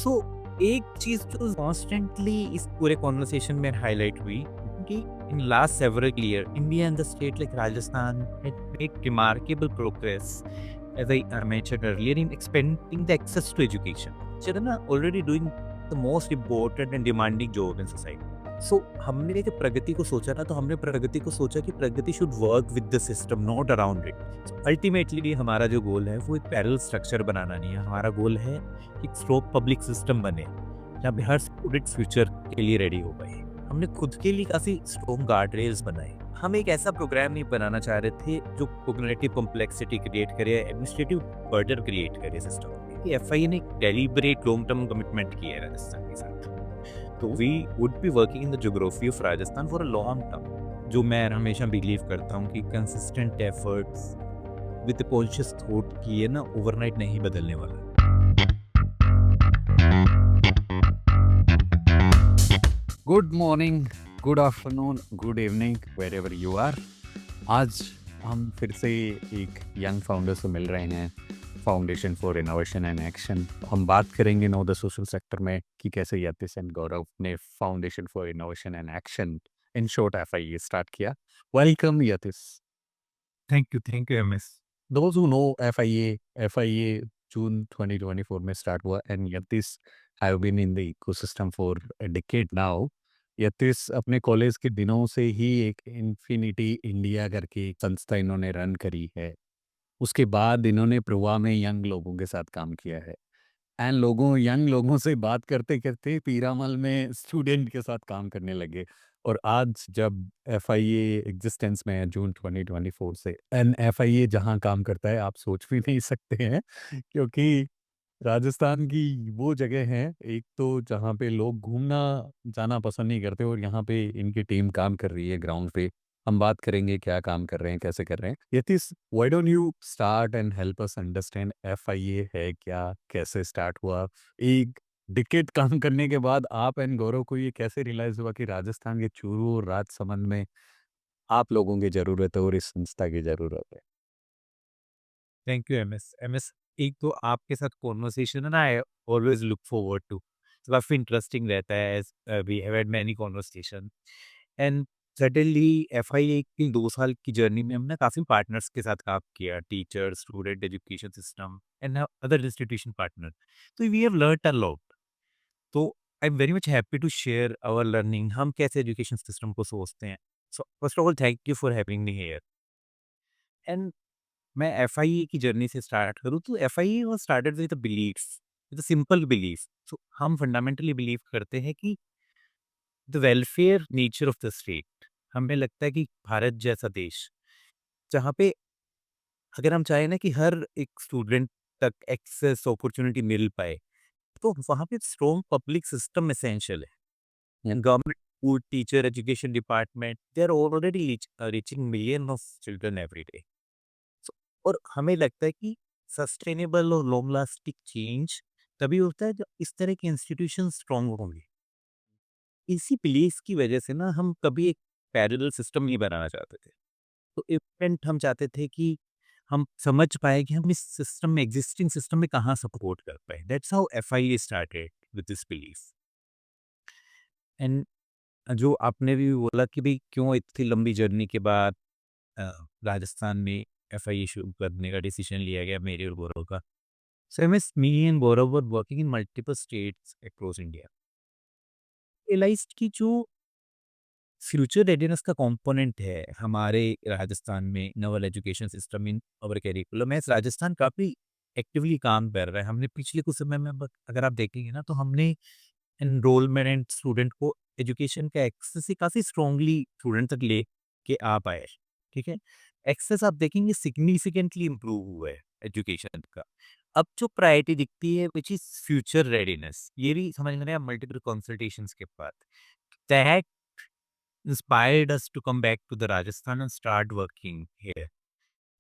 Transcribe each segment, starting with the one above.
सो एक चीज जो कॉन्स्टेंटली इस पूरे कॉन्वर्सेशन में हाईलाइट हुई कि in last several year India and the state like Rajasthan had made remarkable progress, as I mentioned earlier, in expanding the access to education. Children are already doing the most important and demanding job in society. सो हमने जब प्रगति को सोचा ना, तो हमने प्रगति को सोचा कि Pragati should work with the system, not around it. Ultimately हमारा जो गोल है वो एक पैरेलल स्ट्रक्चर बनाना नहीं है। हमारा गोल है कि एक स्ट्रॉन्ग पब्लिक सिस्टम बने जहाँ पे हर स्टूडेंट फ्यूचर के लिए रेडी हो पाए। हमने खुद के लिए काफ़ी स्ट्रॉन्ग गार्ड रेल्स बनाए। हम एक ऐसा प्रोग्राम नहीं बनाना चाह रहे थे जो कोग्निटिव कॉम्प्लेक्सिटी क्रिएट करे, एडमिनिस्ट्रेटिव बर्डन क्रिएट करे सिस्टम। एफआईए ने डेलिबरेट लॉन्ग टर्म कमिटमेंट किया है राजस्थान के साथ। तो we would be working in the geography of Rajasthan for a long term. जो मैं हमेशा बिलीव करता हूँ कि consistent efforts with conscious thought की है ना, ओवरनाइट नहीं बदलने वाला। Good morning, good afternoon, good evening wherever you are. आज हम फिर से एक यंग फाउंडर से मिल रहे हैं, foundation for innovation and action. हम बात करेंगे नो द सोशल सेक्टर में कि कैसे यतिश एंड गौरव ने foundation for innovation and action, in short FIA, start किया। Welcome Yatish. Thank you MS. Those who know FIA June 2024 में start हुआ and Yatish have been in the ecosystem for a decade now। Yatish अपने college के दिनों से ही एक infinity India करके एक संस्था इन्होंने रन करी है। उसके बाद इन्होंने प्रवा में यंग लोगों के साथ काम किया है एंड यंग लोगों से बात करते करते पीरामल में स्टूडेंट के साथ काम करने लगे। और आज जब एफआईए एग्जिस्टेंस में है जून 2024 से, एंड एफआईए जहां काम करता है आप सोच भी नहीं सकते हैं, क्योंकि राजस्थान की वो जगह है एक तो जहाँ पे लोग घूमना जाना पसंद नहीं करते, और यहाँ पे इनकी टीम काम कर रही है ग्राउंड पे। हम बात करेंगे क्या काम कर रहे हैं, कैसे कर रहे हैं। Yatish, why don't you start and help us understand FIA है क्या, कैसे स्टार्ट हुआ। एक डिकेड काम करने के बाद आप एंड गौरव को ये कैसे रियलाइज हुआ कि राजस्थान के चूरू और राजसमंद में आप लोगों की जरूरत है और इस संस्था की जरूरत है। Thank you MS. एमएस, एक तो आपके साथ कॉन्वर्सेशन है ना, I always look forward to. काफ़ी इंटरेस्टिंग रहता है, as we have had many conversation. And suddenly FIA की 2 साल की जर्नी में हमने काफ़ी पार्टनर्स के साथ काम किया, teacher, student, education system and other institution partner. तो we have learned a lot. तो I am very much happy to share our learning, हम कैसे एजुकेशन सिस्टम को सोचते हैं। So first of all thank you for having me here. And मैं FIA की journey से स्टार्ट करूँ तो FIA was started with a belief, with a simple belief. So हम फंडामेंटली बिलीव करते हैं कि the welfare nature of the state. हमें लगता है कि भारत जैसा देश, जहाँ पे अगर हम चाहें ना कि हर एक स्टूडेंट तक एक्सेस अपॉर्चुनिटी मिल पाए, तो वहाँ पे स्ट्रॉन्ग पब्लिक सिस्टम एसेंशियल है। Government school, teacher, education department, they are already reaching million of children every day. और हमें लगता है कि सस्टेनेबल और लॉन्ग लास्टिंग चेंज तभी होता है जब इस तरह के इंस्टीट्यूशन स्ट्रांग होंगे। इसी बिलीफ की वजह से ना हम कभी एक पैरेलल सिस्टम नहीं बनाना चाहते थे। तो इवेंट हम चाहते थे कि हम समझ पाए कि हम इस सिस्टम में, एग्जिस्टिंग सिस्टम में कहाँ सपोर्ट कर पाए। That's how FIA started with this belief. And जो आपने भी बोला कि भाई क्यों इतनी लंबी जर्नी के बाद अ, राजस्थान में एफआईए शुरू करने का डिसीजन लिया गया मेरे और गौरव का। So MS, me and Gaurav were working in multiple states across India. Realized कि जो फ्यूचर रेडीनेस का कंपोनेंट है हमारे राजस्थान में, Naval education system in our curriculum है, राजस्थान काफ़ी एक्टिवली काम कर रहा है। हमने पिछले कुछ समय में अगर आप देखेंगे ना, तो हमने एनरोलमेंट स्टूडेंट को एजुकेशन का एक्सेस से काफ़ी स्ट्रांगली स्टूडेंट तक ले के आ पाए। ठीक है, एक्सेस आप देखेंगे सिग्निफिकेंटली इम्प्रूव हुआ है एजुकेशन का। अब जो प्रायोरिटी दिखती है विच इज फ्यूचर रेडीनेस, ये भी समझ में आया मल्टीपल कंसल्टेशंस के बाद। That inspired us to come back to the Rajasthan and start working here.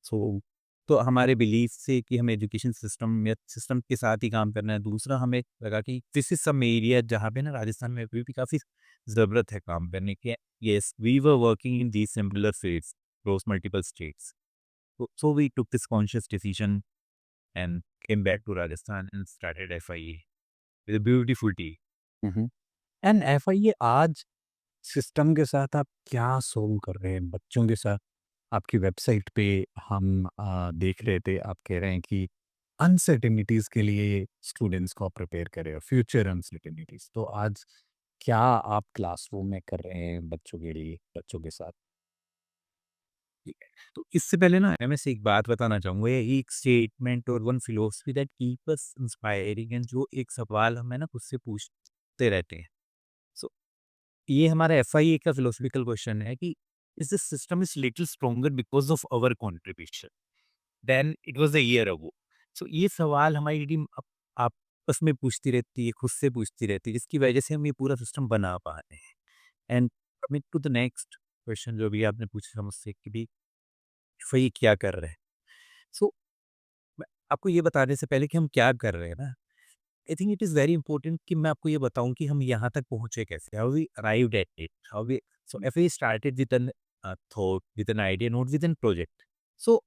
So तो हमारे बिलीफ से कि हमें एजुकेशन सिस्टम या सिस्टम के साथ ही काम करना है। दूसरा, हमें लगा कि दिस इज सम एरिया जहाँ पे ना राजस्थान में अभी भी काफ़ी ज़रूरत है काम करने की। Yes, we were working in these similar fields across multiple states. So we took this conscious decision and came back to Rajasthan and started FIE. With a beautiful T. Hmm, hmm. And FIA आज system के साथ आप क्या solve कर रहे हैं बच्चों के साथ? आपकी वेबसाइट पे हम देख रहे थे, आप कह रहे हैं कि अनसर्टेनिटीज़ के लिए स्टूडेंट्स को आप प्रिपेयर कर रहे हो, फ्यूचर अनसर्टेनिटीज़। तो आज क्या आप क्लासरूम में कर रहे हैं बच्चों के लिए, बच्चों के साथ? ठीक है। तो इससे पहले ना मैं से एक बात बताना चाहूँगा, ये एक स्टेटमेंट और one philosophy that keep us inspiring, and जो एक सवाल हमें ना खुद से पूछते रहते हैं। सो ये हमारा एफआईए का फिलोसॉफिकल क्वेश्चन है कि is this system is little stronger because of our contribution then it was a year ago. So ये सवाल हमारी टीम आपस में पूछती रहती है, खुद से पूछती रहती है, जिसकी वजह से हम ये पूरा सिस्टम बना पा रहे हैं। And coming to the next question जो भी आपने पूछा मुझसे कि भी एफआईए क्या कर रहे हैं? सो मैं आपको ये बताने से पहले कि हम क्या कर रहे हैं ना, I think it is very important कि मैं आपको ये बताऊँ कि हम यहाँ तक पहुँचे कैसे? How we arrived at it? How we so FIA started with an thought, with an idea, not with an project. So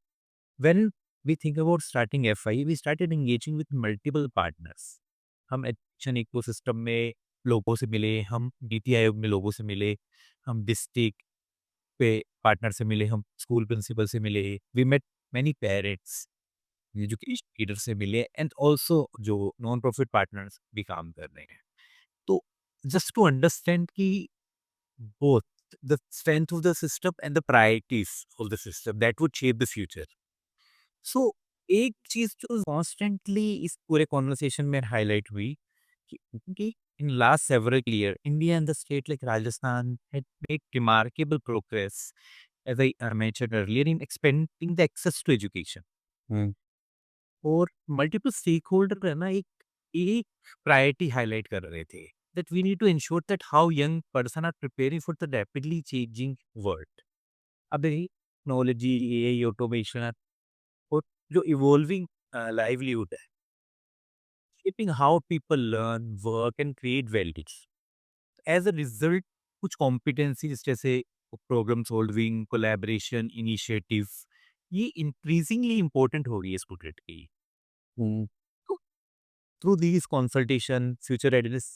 when we think about starting FI, we started engaging with multiple partners. हम education ecosystem में लोगों से मिले, हम नीति आयोग में लोगों से मिले, हम डिस्ट्रिक्ट पे पार्टनर से मिले, हम स्कूल प्रिंसिपल से मिले, we met many parents, education leader से मिले, एंड ऑल्सो जो नॉन प्रॉफिट पार्टनर्स भी काम कर रहे हैं। तो जस्ट टू अंडरस्टैंड कि both the strength of the system and the priorities of the system that would shape the future. So एक चीज जो कॉन्स्टेंटली इस पूरे कॉन्वर्सेशन में हाईलाइट हुई कि in last several years, India and the state like Rajasthan had made remarkable progress, as I mentioned earlier, in expanding the access to education. हुँ, और multiple stake holder है ना, एक प्रायोरिटी हाईलाइट कर रहे थे that we need to ensure that how young person are preparing for the rapidly changing world. अब देखिए technology, AI, automation और जो इवॉल्विंग लाइवलीहुड है, shaping how people learn, work and create values. As a result कुछ competencies जैसे problem solving, collaboration, initiative, ये increasingly important हो रही है स्टूडेंट की। हुँ, तो through these consultation future readiness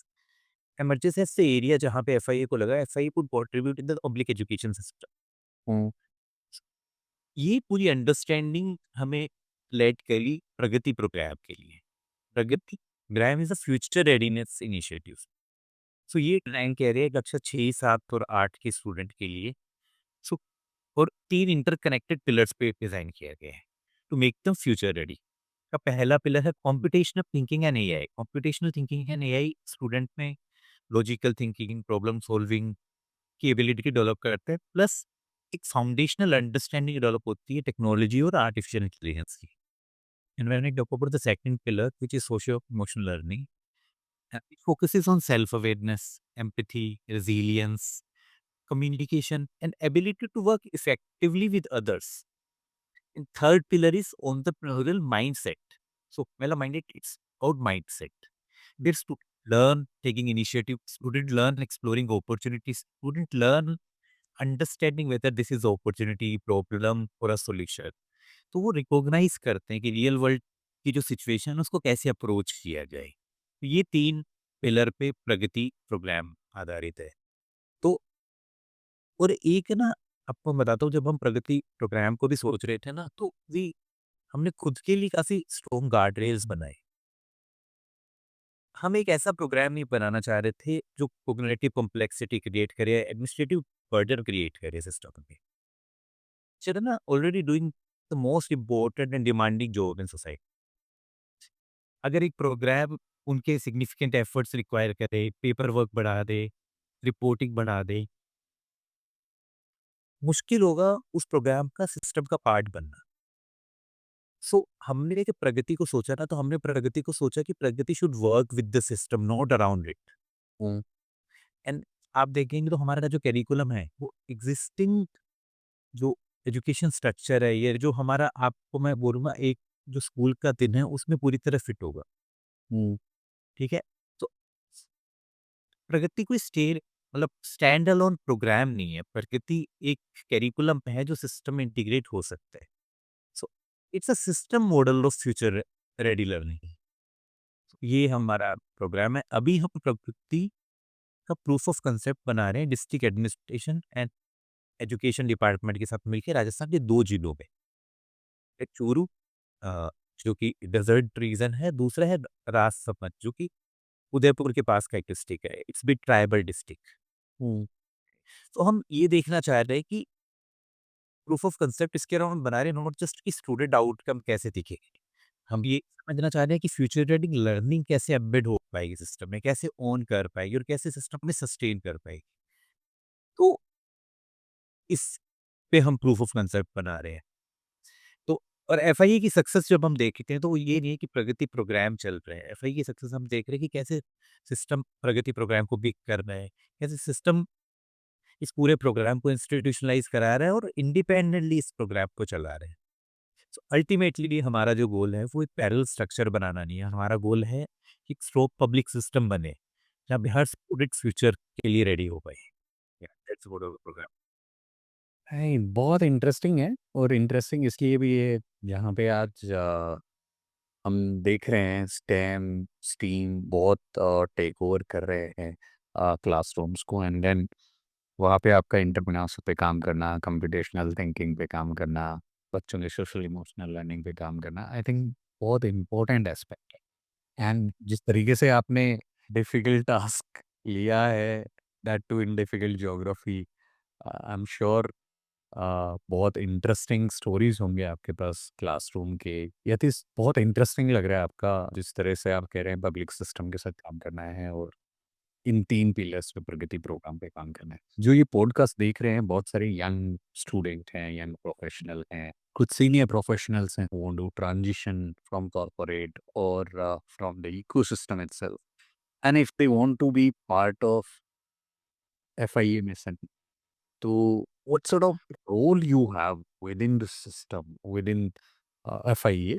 emerges as the area जहाँ पे एफआईए को लगा FIA could contribute in the public education system। Hmm, ये पूरी अंडरस्टैंडिंग हमें लेड करी प्रगति प्रोग्राम के लिए। Pragati program is a future readiness initiative. So ये प्लान कह रहे हैं कक्षा 6, 7 और 8 के स्टूडेंट के लिए। सो और 3 इंटरकनेक्टेड पिलर्स पे डिज़ाइन किया गया है to make them future ready. का पहला पिलर है computational thinking and AI. Computational thinking and AI student में लॉजिकल थिंकिंग, प्रॉब्लम सॉल्विंग की एबिलिटी की डेवलप करते हैं, प्लस एक फाउंडेशनल अंडरस्टैंडिंग डेवलप होती है टेक्नोलॉजी और आर्टिफिशियल इंटेलिजेंस की। And when I talk about the second pillar which is socio emotional learning, it focuses on self awareness, empathy, resilience, communication, and ability to work effectively with others. And third pillar is entrepreneurial mindset. So, well, minded it's about mindset. There's to learn taking initiative, student learn exploring opportunities, student learn understanding whether this is opportunity, problem or a solution. तो वो recognise करते हैं कि real world की जो situation है उसको कैसे अप्रोच किया जाए। तो ये 3 पिलर पे प्रगति प्रोग्राम आधारित है। तो और एक ना आपको मैं बताता हूँ, जब हम प्रगति प्रोग्राम को भी सोच रहे थे ना, तो भी हमने खुद के लिए काफ़ी स्ट्रॉन्ग गार्ड रेल्स बनाए। हम एक ऐसा प्रोग्राम नहीं बनाना चाह रहे थे जो कॉग्निटिव कॉम्प्लेक्सिटी क्रिएट करे, एडमिनिस्ट्रेटिव बर्डन क्रिएट करे सिस्टम में। चलो ना already doing the most important and demanding job in society. अगर एक प्रोग्राम उनके सिग्निफिकेंट एफर्ट्स रिक्वायर करे, पेपर वर्क बढ़ा दे, रिपोर्टिंग बढ़ा दे, मुश्किल होगा उस प्रोग्राम का सिस्टम का पार्ट बनना। सो हमने जब प्रगति को सोचा ना, तो हमने प्रगति को सोचा कि Pragati should work with the system, not around it. Hmm, and आप देखेंगे तो हमारा जो करिकुलम है वो एग्जिस्टिंग जो एजुकेशन स्ट्रक्चर है, ये जो हमारा आपको मैं बोलूँगा एक जो स्कूल का दिन है उसमें पूरी तरह फिट होगा। हुँ, ठीक है? तो प्रगति कोई मतलब स्टैंड अलोन प्रोग्राम नहीं है। प्रगति एक करिकुलम है जो सिस्टम में इंटीग्रेट हो सकता है। So it's a system model of future ready learning. ये हमारा प्रोग्राम है। अभी हम प्रकृति का प्रूफ ऑफ कंसेप्ट बना रहे हैं district administration and education department के साथ मिलकर राजस्थान के 2 जिलों में। एक चूरू अ, जो कि डेज़र्ट रीजन है, दूसरा है राजसमंद जो कि उदयपुर के पास का एक डिस्ट्रिक्ट है। It's big tribal district. Hmm, तो हम ये देखना चाह रहे हैं कि प्रूफ ऑफ कंसेप्ट इसके अराउंड बना रहे हैं, नॉट जस्ट कि स्टूडेंट आउटकम कैसे दिखेंगे। हम ये समझना चाह रहे हैं कि फ्यूचर ट्रेडिंग लर्निंग कैसे एम्बेड हो पाएगी सिस्टम में, कैसे ऑन कर पाएगी और कैसे सिस्टम में सस्टेन कर पाएगी। तो इस पे हम प्रूफ ऑफ कंसेप्ट बना रहे हैं। तो और एफआईए की सक्सेस जब हम देखते हैं तो वो ये नहीं है कि प्रगति प्रोग्राम चल रहे हैं। एफआईए की सक्सेस हम देख रहे हैं कि कैसे सिस्टम प्रगति प्रोग्राम को बिग कर रहा है, कैसे सिस्टम इस पूरे प्रोग्राम को इंस्टीट्यूशनलाइज करा रहा है और इंडिपेंडेंटली इस प्रोग्राम को चला रहे हैं। सो अल्टीमेटली हमारा जो गोल है वो एक पैरेलल स्ट्रक्चर बनाना नहीं है। हमारा गोल है कि एक स्ट्रॉन्ग पब्लिक सिस्टम बने, जहाँ पे हर स्टूडेंट फ्यूचर के लिए रेडी हो पाए। That's what our programme. नहीं, बहुत इंटरेस्टिंग है और इंटरेस्टिंग इसलिए भी है, यहाँ पे आज हम देख रहे हैं स्टेम, स्टीम बहुत टेक ओवर कर रहे हैं क्लासरूम्स को एंड देन वहाँ पे आपका एंटरप्रेन्योरशिप पे काम करना, कंप्यूटेशनल थिंकिंग पे काम करना, बच्चों के सोशल इमोशनल लर्निंग पे काम करना, आई थिंक बहुत इम्पोर्टेंट एस्पेक्ट है। एंड जिस तरीके से आपने डिफिकल्ट टास्क लिया है, that too in difficult geography, I am sure बहुत इंटरेस्टिंग स्टोरीज होंगे आपके पास क्लासरूम के। यह बहुत इंटरेस्टिंग लग रहा है आपका जिस तरह से आप कह रहे हैं पब्लिक सिस्टम के साथ काम करना है और इन 3 पिलर्स पे प्रगति प्रोग्राम पे काम करना है। जो ये पॉडकास्ट देख रहे हैं बहुत सारे यंग स्टूडेंट हैं, यंग प्रोफेशनल हैं, कुछ सीनियर प्रोफेशनल्स हैं who want to transition from corporate और from the ecosystem itself and if they want to be part of FIA mission, तो what sort of role you have within the system, within FIA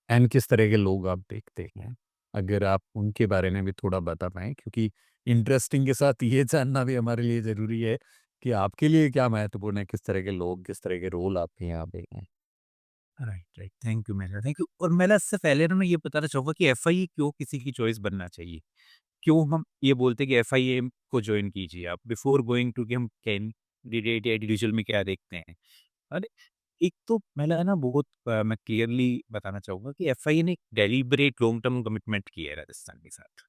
and किस तरह के लोग आप देखते हैं? अगर आप उनके बारे में भी थोड़ा बता पाएँ क्योंकि इंटरेस्टिंग के साथ ये जानना भी हमारे लिए ज़रूरी है कि आपके लिए क्या महत्वपूर्ण है, किस तरह के लोग, किस तरह के रोल आपके यहाँ पे हैं? Right, right. Thank you Mehla, thank you. और मेहला इससे पहले ना मैं ये बताना चाहूँगा कि एफआईए क्यों किसी की चॉइस बनना चाहिए? क्यों हम ये बोलते हैं कि एफआईए को जॉइन कीजिए आप बिफोर गोइंग टू कि हम कैंडिडेट या इंडिविजुअल में क्या देखते हैं। अरे! एक तो पहला है ना बहुत मैं क्लियरली बताना चाहूँगा कि एफआईए ने एक डेलिबरेट लॉन्ग टर्म कमिटमेंट किया है राजस्थान के साथ।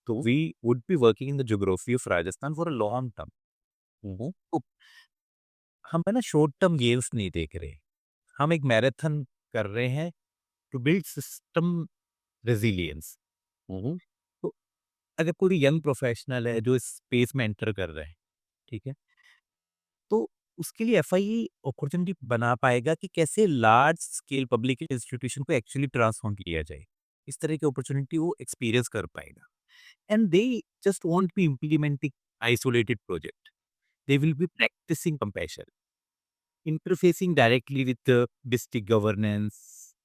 तो we would be working in the geography of Rajasthan for a long term. Hmm, hmm. तो हम है ना शॉर्ट टर्म गेम्स नहीं देख रहे। हम एक मैराथन कर रहे हैं to build system resilience. Hmm, hmm. तो अगर कोई यंग प्रोफेशनल है जो इस स्पेस में एंटर कर रहे हैं, ठीक है? तो उसके लिए एफआईई अपॉर्चुनिटी बना पाएगा कि कैसे लार्ज स्केल पब्लिक इंस्टीट्यूशन को एक्चुअली ट्रांसफॉर्म किया जाए। इस तरह की अपॉर्चुनिटी वो एक्सपीरियंस कर पाएगा। And they just won't be implementing isolated project, they will be practicing compassion, interfacing directly with the district governance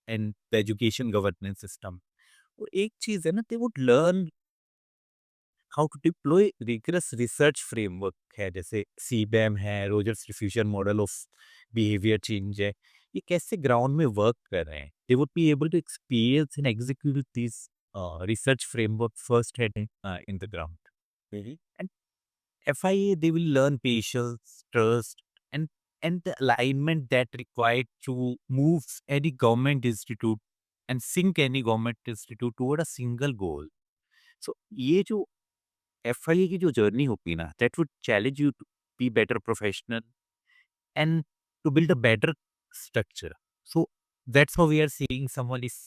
and the education governance system. और एक चीज है ना, they would learn how to deploy rigorous research framework है, जैसे सीबैम है, Rogers diffusion model of behaviour change है। ये कैसे ग्राउंड में वर्क कर रहे हैं। they would be able to experience and execute these research framework first hand in the ground. Hmm, hmm. And FIA, they will learn patience, trust, and the alignment that required to move any government institute and sync any government institute toward a single goal. So ये जो FIA की जो journey होगी ना, that would challenge you to be better professional and to build a better structure. So that's how we are seeing someone is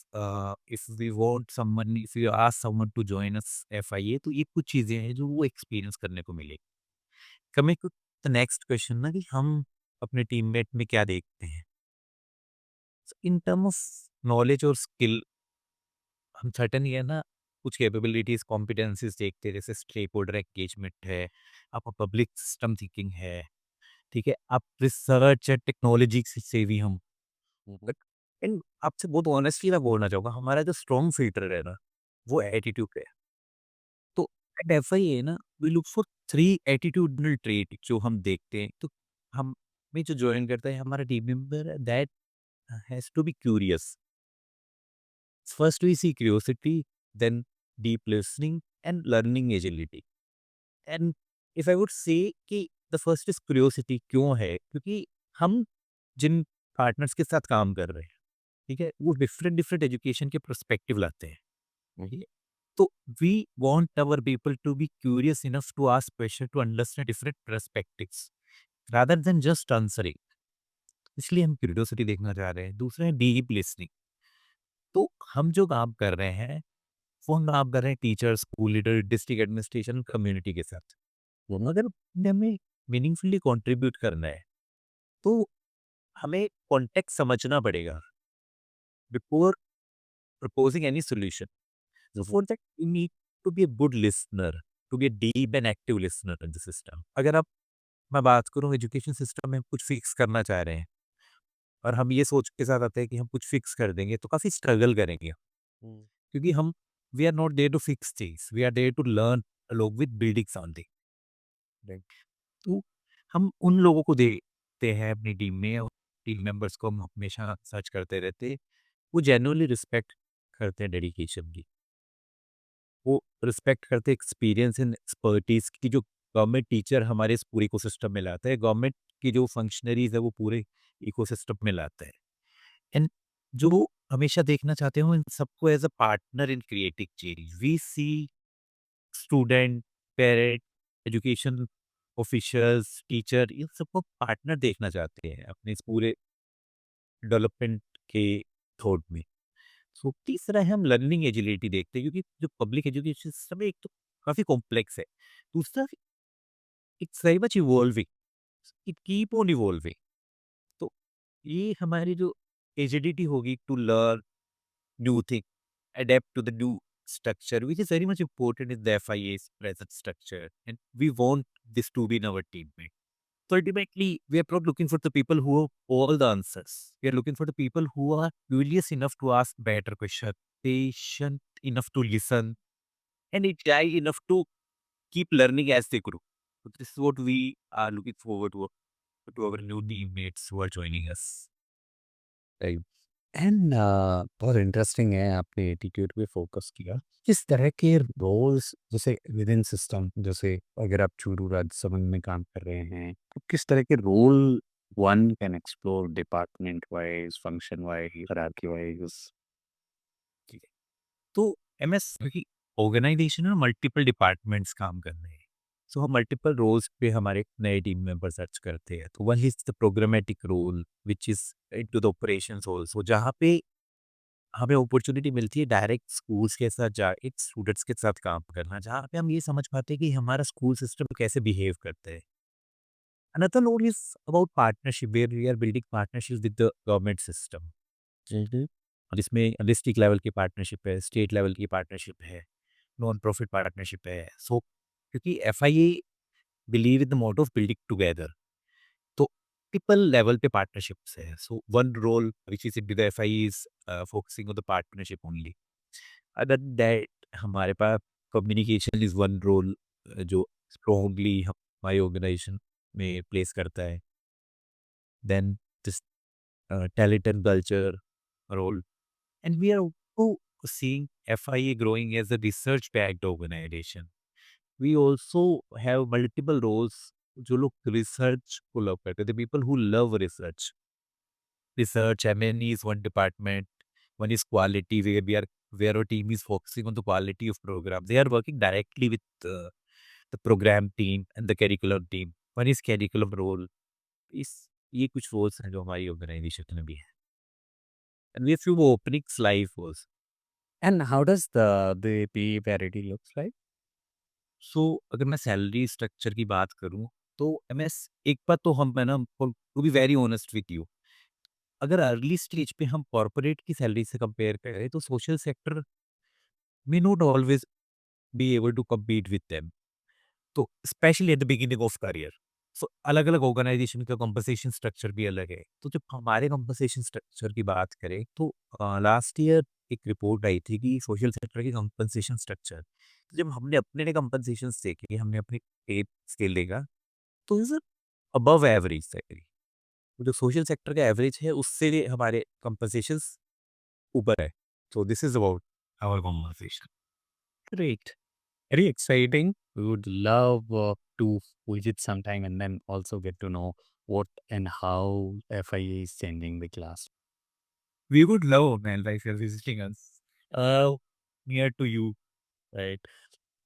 if we want someone, if you ask someone to join us FIA, तो ये कुछ चीजें हैं जो वो experience करने को मिलेगी। Coming to the next question ना कि हम अपने टीममेट में क्या देखते हैं। इन टर्म ऑफ नॉलेज और स्किल हम सर्टेन ये ना कुछ कैपेबिलिटीज कॉम्पिटेंसीज देखते हैं, जैसे स्टेक होल्डर एंगेजमेंट है, आपका पब्लिक सिस्टम थिंकिंग है, ठीक है, आप रिसर्च एंड टेक्नोलॉजी से भी हम हुँ, हुँ। बट एंड आपसे बहुत ऑनेस्टली मैं बोलना चाहूंगा, हमारा जो स्ट्रॉन्ग फिल्टर है ना वो एटीट्यूड है। तो एट एफ आई है ना, we look for 3 attitudinal trait जो हम देखते हैं। तो हम में जो ज्वाइन करता है हमारा team member that has to be curious. First we see curiosity, then deep listening and learning agility. And if I would say कि द फर्स्ट इज क्यूरियोसिटी, क्यों है? क्योंकि हम जिन पार्टनर्स के साथ काम कर रहे हैं, ठीक है, वो डिफरेंट डिफरेंट एजुकेशन के पर्सपेक्टिव लाते हैं, ठीक है? तो we want our people to be curious enough to ask question, to understand different perspectives rather than just answering. इसलिए हम क्यूरियोसिटी देखना चाह रहे हैं। दूसरा है डीप लिसनिंग। तो हम जो काम कर रहे हैं, वो हम काम कर रहे हैं teacher, school leader, district administration, community के साथ। वो अगर हमें मीनिंगफुली कंट्रीब्यूट करना है, तो हमें कॉन्टेक्स्ट समझना पड़ेगा before proposing any solution. So for that, you need to be a good listener, to be a deep and active listener in the system. अगर आप मैं बात करूँ एजुकेशन सिस्टम में हम कुछ फिक्स करना चाह रहे हैं और हम ये सोच के साथ आते हैं कि हम कुछ फिक्स कर देंगे, तो काफ़ी स्ट्रगल करेंगे। क्योंकि हम we are not there to fix things, we are there to learn along with building something, right? तो हम उन लोगों को देखते हैं अपनी टीम में, और टीम मेंबर्स को हम हमेशा सर्च करते रहते हैं, वो जेन्युइनली रिस्पेक्ट करते हैं डेडिकेशन की। वो रिस्पेक्ट करते एक्सपीरियंस एंड एक्सपर्टीज की, जो गवर्नमेंट टीचर हमारे इस पूरे इकोसिस्टम में लाता है, गवर्नमेंट की जो फंक्शनरीज है वो पूरे इकोसिस्टम में लाता है। एंड जो वो हमेशा देखना चाहते हो इन सबको as a partner in creative change. We see student, parent, education officials, teacher, इन सबको पार्टनर देखना चाहते हैं अपने इस पूरे डेवलपमेंट के थॉट में। सो तीसरा है हम लर्निंग एजिलिटी देखते हैं, क्योंकि जो पब्लिक एजुकेशन सिस्टम है एक तो काफ़ी कॉम्प्लेक्स है। दूसरा it's very much evolving, it keep on evolving. तो ये हमारी जो एजिलिटी होगी to learn new thing, adapt to the new structure, which is very much important in the FIA's present structure, and we want this to be in our teammate. So ultimately, we are not looking for the people who have all the answers. We are looking for the people who are curious enough to ask better questions, patient enough to listen, and agile enough to keep learning as they grow. So this is what we are looking forward to our new teammates who are joining us. Right. And बहुत interesting है, आपने attitude पे focus किया। किस तरह के roles जैसे with in system, जैसे अगर आप चूरू राजसमंद में काम कर रहे हैं, तो किस तरह के role one can explore department wise, function wise, hierarchy wise? ठीक है। तो एमएस क्योंकि ऑर्गेनाइजेशन में मल्टीपल डिपार्टमेंट्स काम कर रहे हैं, सो हम मल्टीपल रोल्स पे हमारे नए टीम मेंबर सर्च करते हैं। तो one is the programmatic role which is into the operations also, जहाँ पे हमें अपॉर्चुनिटी मिलती है डायरेक्ट स्कूल्स के साथ जाके स्टूडेंट्स के साथ काम करना, जहाँ पे हम ये समझ पाते हैं कि हमारा स्कूल सिस्टम कैसे बिहेव करता है। Another role is about partnership, where we are building partnership with the government system, और इसमें डिस्ट्रिक्ट लेवल की पार्टनरशिप है, स्टेट लेवल की पार्टनरशिप है, नॉन प्रॉफिट पार्टनरशिप है। सो क्योंकि FIA believe in the mode of building together, तो triple level पे पार्टनरशिप्स है। So one role which is into the FIA is focusing on the partnership only. Other that हमारे पास communication is one role जो strongly हमारी organisation में place करता है। Then this talent and culture role, and we are also seeing FIA growing as a research backed organization. We also have multiple roles जो लोग research को love करते हैं, the people who love research MNE is one department, one is quality where our team is focusing on the quality of program. They are working directly with the program team and the curriculum team. One is curriculum role. इस ये कुछ roles हैं जो हमारी organisation में भी है, and we have few openings live was. And how does the pay parity looks like? So अगर मैं सैलरी स्ट्रक्चर की बात करूँ, तो एमएस एक बात तो हम, मैं ना to be very honest with you, अगर अर्ली स्टेज पे हम कॉर्पोरेट की सैलरी से कंपेयर करें, तो सोशल सेक्टर मे not always be able to compete with them. तो specially at the beginning of career, so अलग अलग ऑर्गेनाइजेशन का कंपनसेशन स्ट्रक्चर भी अलग है। तो जब हमारे कंपनसेशन स्ट्रक्चर की बात करें, तो लास्ट ईयर एक रिपोर्ट आई थी कि सोशल सेक्टर की कंपनसेशन स्ट्रक्चर, जब हमने अपने कंपनसेशन देखे, हमने अपने पे स्केल देखा, तो इज अबव एवरेज सैलरी। जो सोशल सेक्टर का एवरेज है उससे हमारे कंपनसेशन ऊपर है। So this is about our compensation. Great. Very exciting. We would love to visit sometime and then also get to know what and how FIA is changing the class. We would love, man, if you're visiting us near to you. Right.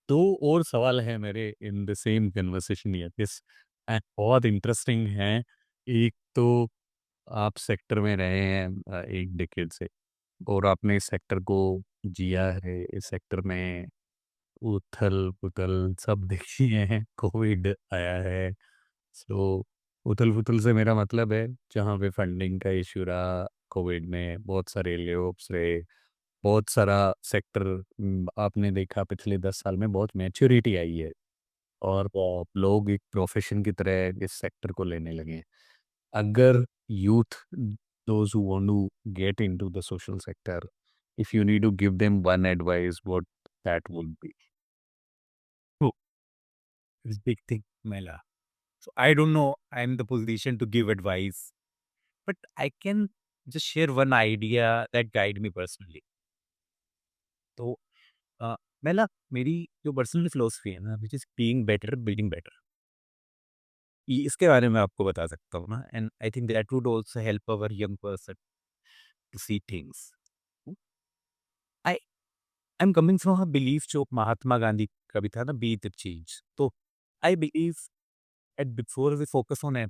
2 और सवाल हैं मेरे in the same conversation ये this and बहुत interesting हैं। एक तो आप सेक्टर में रहे हैं 1 डिकेड से और आपने इस सेक्टर को जिया है। इस सेक्टर में उथल-पुथल सब देखी हैं। कोविड आया है। सो उथल-पुथल से मेरा मतलब है जहाँ पे फंडिंग का इश्यू रहा, कोविड में बहुत सारे ले-ऑफ्स रहे, बहुत सारा सेक्टर आपने देखा पिछले 10 साल में बहुत मैच्योरिटी आई है और लोग एक प्रोफ़ेशन की तरह इस सेक्टर को लेने लगे हैं। अगर youth those who want to get into the social sector, if you need to give them one advice what that would be? Oh, it's big thing, Mela. So I don't know I'm in the position to give advice, but I can just share one idea that guide me personally. तो मेला मेरी जो personal philosophy है ना, which is being better, building better, ये इसके बारे में आपको बता सकता हूँ ना, and I think that would also help our young person to see things. I I am coming from a belief जो महात्मा गांधी का भी था ना, बी द चेंज। तो I believe at before we focus on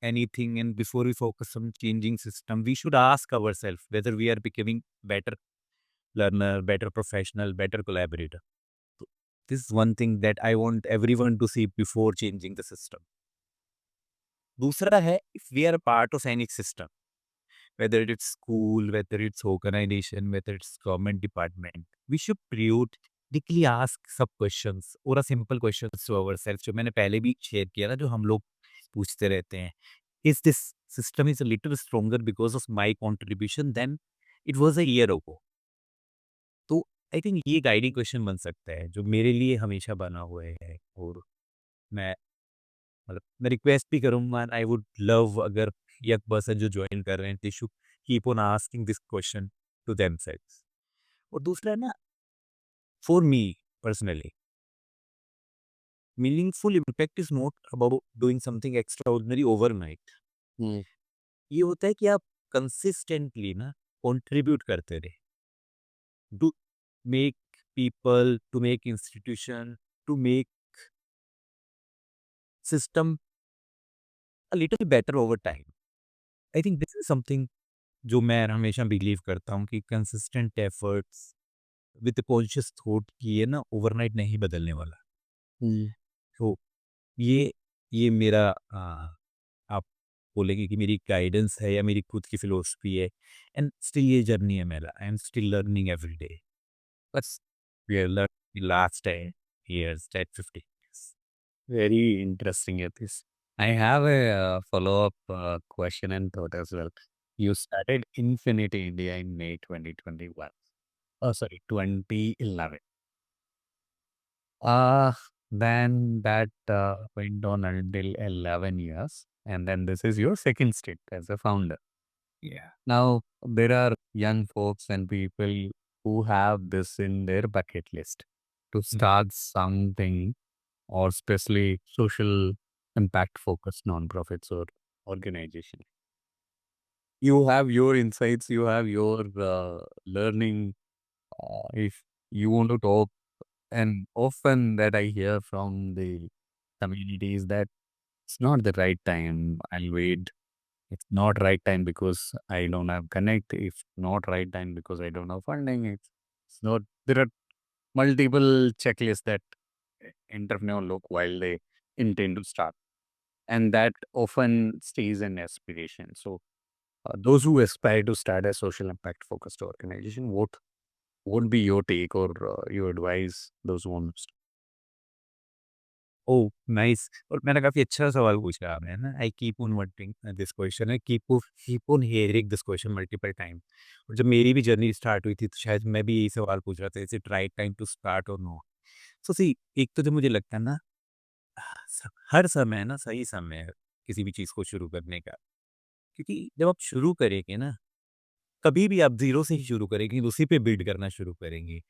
anything and before we focus on changing system, we should ask ourselves whether we are becoming better learner, better professional, better collaborator. So this is one thing that I want everyone to see before changing the system. दूसरा है, if we are a part of any system, whether it's school, whether it's organization, whether it's government department, we should periodically ask सब questions और a simple questions to ourselves जो मैंने पहले भी share किया ना, जो हम लोग पूछते रहते हैं, is this system is a little stronger because of my contribution than it was a year ago? तो आई थिंक ये गाइडिंग क्वेश्चन बन सकता है जो मेरे लिए हमेशा बना हुआ है। और मैं मतलब मैं रिक्वेस्ट भी करूँगा, एंड आई वुड लव अगर यंग पर्सन जो ज्वाइन कर रहे हैं, they should keep on asking this question to themselves. और दूसरा है ना, for me personally, meaningful impact is not about doing something extraordinary overnight. Hmm, ये होता है कि आप कंसिस्टेंटली ना कंट्रीब्यूट करते रहे, to make people, to make institution, to make system a little better over time. I think this is something जो मैं हमेशा बिलीव करता हूँ कि consistent efforts with conscious thought कि ये ना ओवरनाइट नहीं बदलने वाला। हुँ। तो ये ये मेरा आप बोलेंगे कि मेरी गाइडेंस है या मेरी खुद की फिलॉसफी है, एंड स्टिल ये जर्नी है मेरा। I am still learning every day, बस we are learning last 10 years, 10, 15 years. Very interesting it is. I have a follow-up question and thought as well. You started Infinity India in May 2021. Oh, sorry, 2011. Uh, then that went on until 11 years. And then this is your second stint as a founder. Yeah. Now, there are young folks and people who have this in their bucket list to start something or especially social impact focused nonprofits or organization. You have your insights, you have your learning. If you want to talk, and often that I hear from the community is that it's not the right time. I'll wait. It's not right time because I don't have connect. It's not right time because I don't have funding. It's not. There are multiple checklists that entrepreneur look while they intend to start, and that often stays an aspiration. So, those who aspire to start a social impact focused organization, what would be your take or your advice those who want to start? Oh! Nice. और मैंने काफ़ी अच्छा सवाल पूछा आपने ना। I keep on wondering this question, I keep on hearing this question multiple time. और जब मेरी भी जर्नी स्टार्ट हुई थी, तो शायद मैं भी यही सवाल पूछ रहा था, is it right time to start और नो? सो सी, एक तो जो मुझे लगता है ना, हर समय ना सही समय है किसी भी चीज़ को शुरू करने का। क्योंकि जब आप शुरू करेंगे ना, कभी भी आप ज़ीरो से ही शुरू करेंगे, उसी पे बिल्ड करना शुरू करेंगे।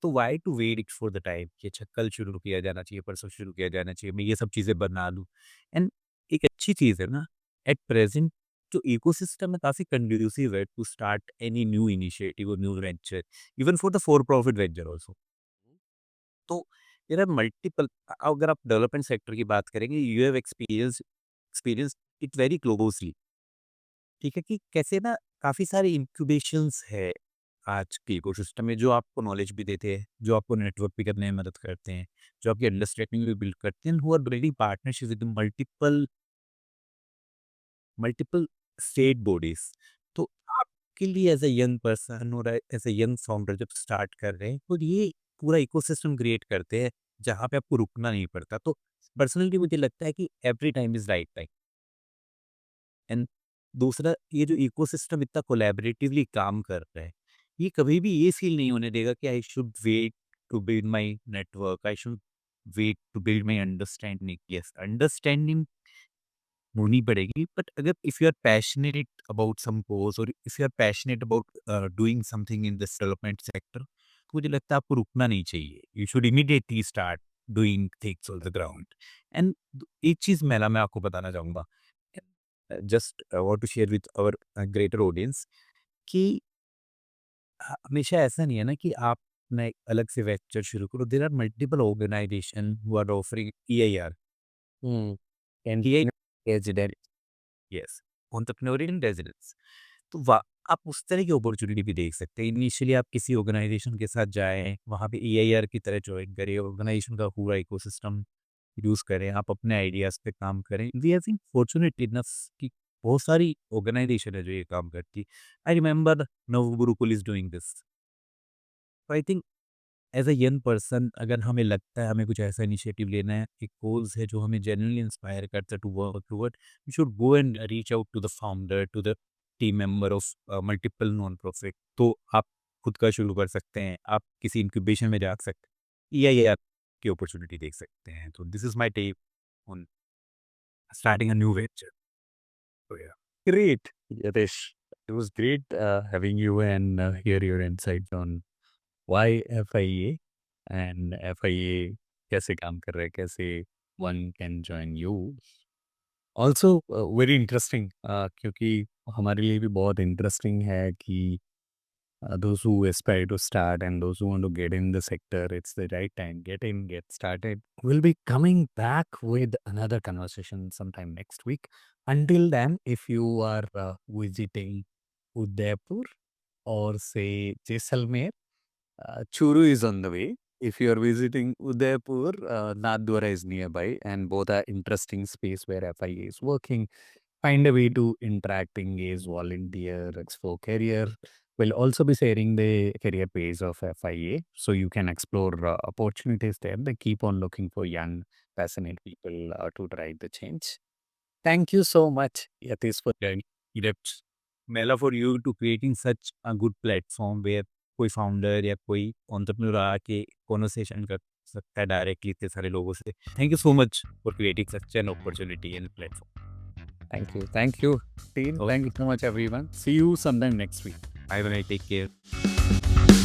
तो why to wait it for the time कि अच्छा कल शुरू किया जाना चाहिए, परसों शुरू किया जाना चाहिए, मैं ये सब चीज़ें बना लूँ। एंड एक अच्छी चीज़ है ना, एट प्रेज़ेंट जो इकोसिस्टम है काफ़ी कंड्यूसिव है to start any new initiative और new venture, even for the for profit venture also. तो देयर आर मल्टीपल, अगर आप डेवलपमेंट सेक्टर की बात करेंगे, you have experience it very closely, ठीक है? कि कैसे ना काफ़ी सारे इंक्यूबेशंस है आज के इकोसिस्टम में जो आपको नॉलेज भी देते हैं, जो आपको नेटवर्क भी करने में मदद करते हैं, जो आपकी अंडरस्टैंडिंग भी बिल्ड करते हैं, who are building partnership with multiple multiple state bodies. तो आपके लिए एज अ यंग पर्सन और एज अ यंग फाउंडर जब स्टार्ट कर रहे हैं, तो ये पूरा इकोसिस्टम क्रिएट करते हैं जहाँ पे आपको रुकना नहीं पड़ता। तो पर्सनली मुझे लगता है कि every time is right time. And दूसरा, ये जो इकोसिस्टम इतना कोलैबोरेटिवली काम कर रहा है, ये कभी भी ये फील नहीं होने देगा कि I should wait to build my network, I should wait to build my understanding. Yes, understanding होनी पड़ेगी, बट अगर if you are passionate about some course और if you are passionate about doing something in this development sector, तो मुझे लगता है आपको रुकना नहीं चाहिए। You should immediately start doing things on the ground. And एक चीज मैं आपको बताना चाहूंगा, just want to share with our greater audience, कि हमेशा ऐसा नहीं है ना कि आप अपना एक अलग से वेंचर शुरू करो। There are multiple organisation who are offering EIR, hmm, and resident yes, entrepreneurial in residence. तो वा आप उस तरह की अपॉर्चुनिटी भी देख सकते हैं। इनिशियली आप किसी ऑर्गेनाइजेशन के साथ जाएँ, वहाँ पे ईआईआर की तरह जॉइन करिए, ऑर्गेनाइजेशन का पूरा इकोसिस्टम यूज़ करें, आप अपने आइडियाज़ पे काम करें। We have been fortunate enough कि बहुत सारी ऑर्गेनाइजेशन है जो ये काम करती है। आई रिमेंबर नव गुरुकुल इज़ डूइंग दिस। तो I think as a young person अगर हमें लगता है हमें कुछ ऐसा इनिशिएटिव लेना है, एक कोज़ है जो हमें जेन्युइनली इंस्पायर करता है to work toward, we should go and reach out to the founder, to the team member of multiple non profit. तो आप खुद का शुरू कर सकते हैं, आप किसी इंक्यूबेशन में जा सकते हैं, या की अपॉर्चुनिटी देख सकते हैं। तो this is my take on starting a new venture. तो या Great, Yatish. It was great having you and hear your insights on why FIA and FIA कैसे काम कर रहा है, कैसे one can join you. Also very interesting क्योंकि हमारे लिए भी बहुत interesting है कि those who aspire to start and those who want to get in the sector, it's the right time. Get in, get started. We'll be coming back with another conversation sometime next week. Until then, if you are visiting Udaipur or say Jaisalmer, Churu is on the way. If you are visiting Udaipur, Nathdwara is nearby, and both are interesting space where FIA is working. Find a way to interact, engage, volunteer, explore career. We'll also be sharing the career page of FIA, so you can explore opportunities there. They keep on looking for young, passionate people to drive the change. Thank you so much, Yatish, for then that's Mela for you to creating such a good platform where कोई founder या कोई entrepreneur आके conversation कर सकता है directly इतने सारे लोगों से। Thank you so much for creating such an opportunity and platform. thank you. Thank you, team. Thank you so much, everyone. See you sometime next week. Bye bye, take care.